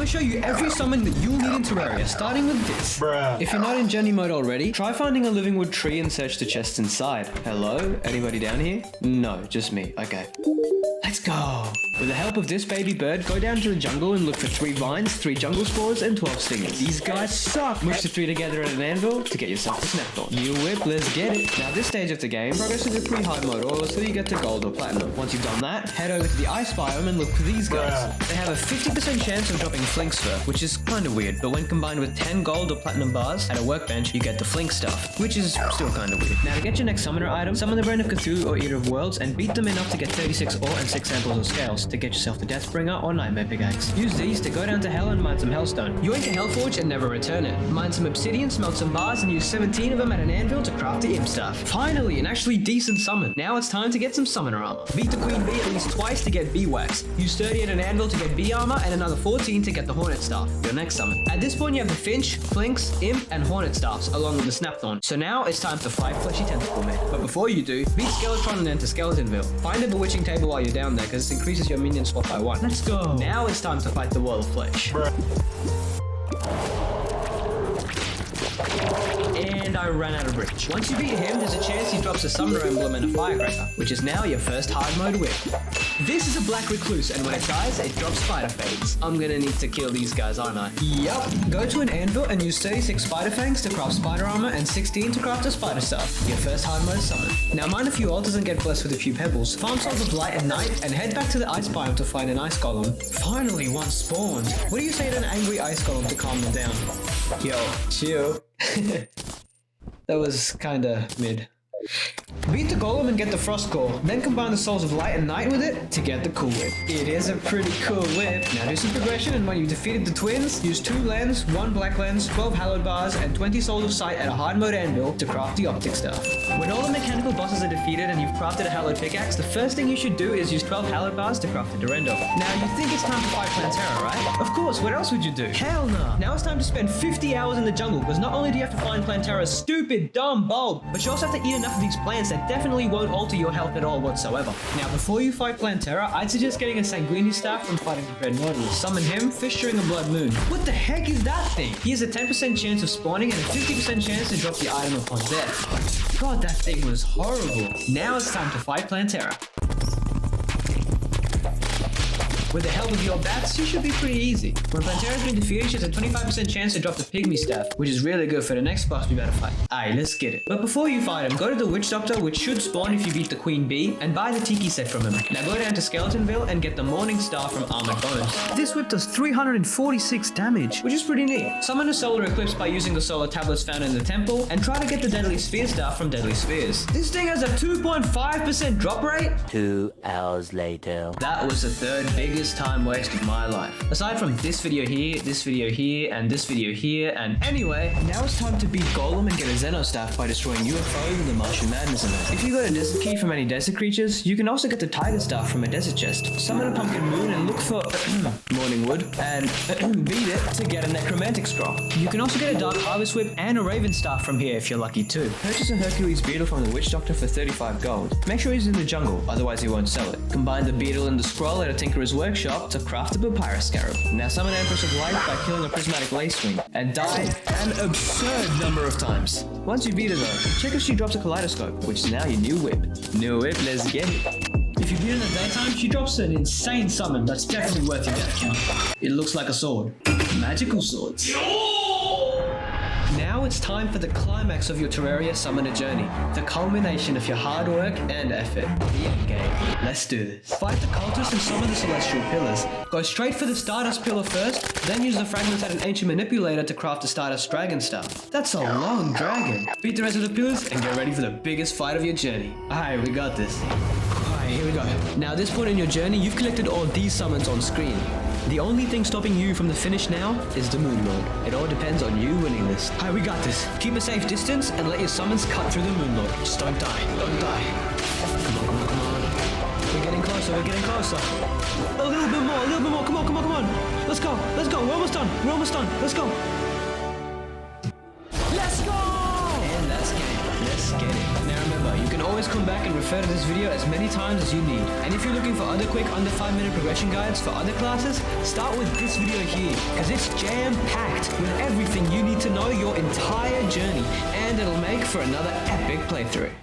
to show you every summon that you'll need in Terraria, starting with this. Bruh. If you're not in journey mode already, try finding a living wood tree and search the chests inside. Hello? Anybody down here? No, just me. Okay. Let's go. With the help of this baby bird, go down to the jungle and look for 3 vines, 3 jungle spores, and 12 stingers. These guys suck. Mush the 3 together at an anvil to get yourself a snap-thorn. New whip, let's get it. Now this stage of the game progresses in pretty hard mode or until you get to gold or platinum. Once you've done that, head over to the ice biome and look for these guys. They have a 50% chance of dropping flinks fur, which is kind of weird, but when combined with 10 gold or platinum bars at a workbench, you get the flink stuff, which is still kind of weird. Now to get your next summoner item, summon the Brain of Cthulhu or Eater of Worlds and beat them enough to get 36 ore and 6 samples of scales to get yourself the Deathbringer or Nightmare Pickaxe. Use these to go down to hell and mine some hellstone. Yoink a hellforge and never return it. Mine some obsidian, smelt some bars, and use 17 of them at an anvil to craft the imp stuff. Finally, an actually decent summon. Now it's time to get some summoner armor. Beat the Queen Bee at least twice to get bee wax. Use 30 at an anvil to get bee armor and another 14 to get the hornet staff, your next summon. At this point you have the finch, flinks, imp, and hornet staffs along with the snapthorn. So now it's time to fight fleshy tentacle men. But before you do, beat Skeletron and enter Skeletonville. Find a bewitching table while you're down there because it increases your minion swap by 1. Let's go. Now it's time to fight the Wall of Flesh. And I ran out of reach. Once you beat him, there's a chance he drops a summoner emblem and a firecracker, which is now your first hard mode whip. This is a black recluse, and when it dies, it drops spider fangs. I'm gonna need to kill these guys, aren't I? Yup. Go to an anvil and use 36 spider fangs to craft spider armor and 16 to craft a spider staff. Your first hard mode summon. Now mine a few altars and get blessed with a few pebbles. Farm souls of light and night, and head back to the ice biome to find an ice golem. Finally, one spawned. What do you say to an angry ice golem to calm them down? Yo, chill. That was kinda mid. Beat the golem and get the frost core, then combine the souls of light and night with it to get the cool whip. It is a pretty cool whip. Now do some progression, and when you've defeated the twins, use 2 lens, 1 black lens, 12 hallowed bars, and 20 souls of sight at a hard mode anvil to craft the optic stuff. When all the mechanical bosses are defeated and you've crafted a hallowed pickaxe, the first thing you should do is use 12 hallowed bars to craft a Durendo. Now you think it's time to fight Plantera, right? Of course, what else would you do? Hell no! Now it's time to spend 50 hours in the jungle, because not only do you have to find Plantera's stupid, dumb bulb, but you also have to eat enough of these plants that definitely won't alter your health at all whatsoever. Now before you fight Plantera, I'd suggest getting a Sanguini staff from fighting the Dread Nautilus. Summon him, fish during a blood moon. What the heck is that thing? He has a 10% chance of spawning and a 50% chance to drop the item upon death. God, that thing was horrible. Now it's time to fight Plantera. With the help of your bats, you should be pretty easy. When Plantera's been defeated, she has a 25% chance to drop the pygmy staff, which is really good for the next boss we better fight. Aye, let's get it. But before you fight him, go to the witch doctor, which should spawn if you beat the queen bee, and buy the tiki set from him. Now go down to Skeletonville and get the morning star from Armored Bones. This whip does 346 damage, which is pretty neat. Summon a solar eclipse by using the solar tablets found in the temple, and try to get the deadly sphere staff from Deadly Spheres. This thing has a 2.5% drop rate. 2 hours later. That was the third biggest time waste of my life. Aside from this video here, and this video here, and anyway, now it's time to beat Golem and get a Xeno staff by destroying UFO with the Martian Madness in it. If you got a desert key from any desert creatures, you can also get the Tiger staff from a desert chest. Summon a pumpkin moon and look for morning wood, and beat it to get a necromantic scroll. You can also get a dark harvest whip and a raven staff from here if you're lucky too. Purchase a Hercules beetle from the witch doctor for 35 gold. Make sure he's in the jungle, otherwise he won't sell it. Combine the beetle and the scroll at a tinkerer's workshop to craft a papyrus scarab. Now summon Empress of Light by killing a prismatic lace wing, and die an absurd number of times. Once you beat her though, check if she drops a kaleidoscope, which is now your new whip. New whip, let's get it. If you beat her in the daytime, she drops an insane summon that's definitely worth your death count. It looks like a sword. Magical swords. Now it's time for the climax of your Terraria summoner journey. The culmination of your hard work and effort. The end game. Let's do this. Fight the cultists and summon the celestial pillars. Go straight for the Stardust pillar first, then use the fragments at an ancient manipulator to craft the Stardust dragon staff. That's a long dragon. Beat the rest of the pillars and get ready for the biggest fight of your journey. Alright, we got this. Alright, here we go. Now at this point in your journey, you've collected all these summons on screen. The only thing stopping you from the finish now is the Moon Lord. It all depends on you winning this. Hi, we got this. Keep a safe distance and let your summons cut through the Moon Lord. Just don't die. Don't die. Come on, come on, come on. We're getting closer. We're getting closer. A little bit more. A little bit more. Come on, come on, come on. Let's go. Let's go. We're almost done. We're almost done. Let's go. Let's go! And that's game. Let's get it. Now remember, you can always come back and refer to this video as many times as you need. And if you're looking for other quick under 5-minute progression guides for other classes, start with this video here, because it's jam-packed with everything you need to know your entire journey, and it'll make for another epic playthrough.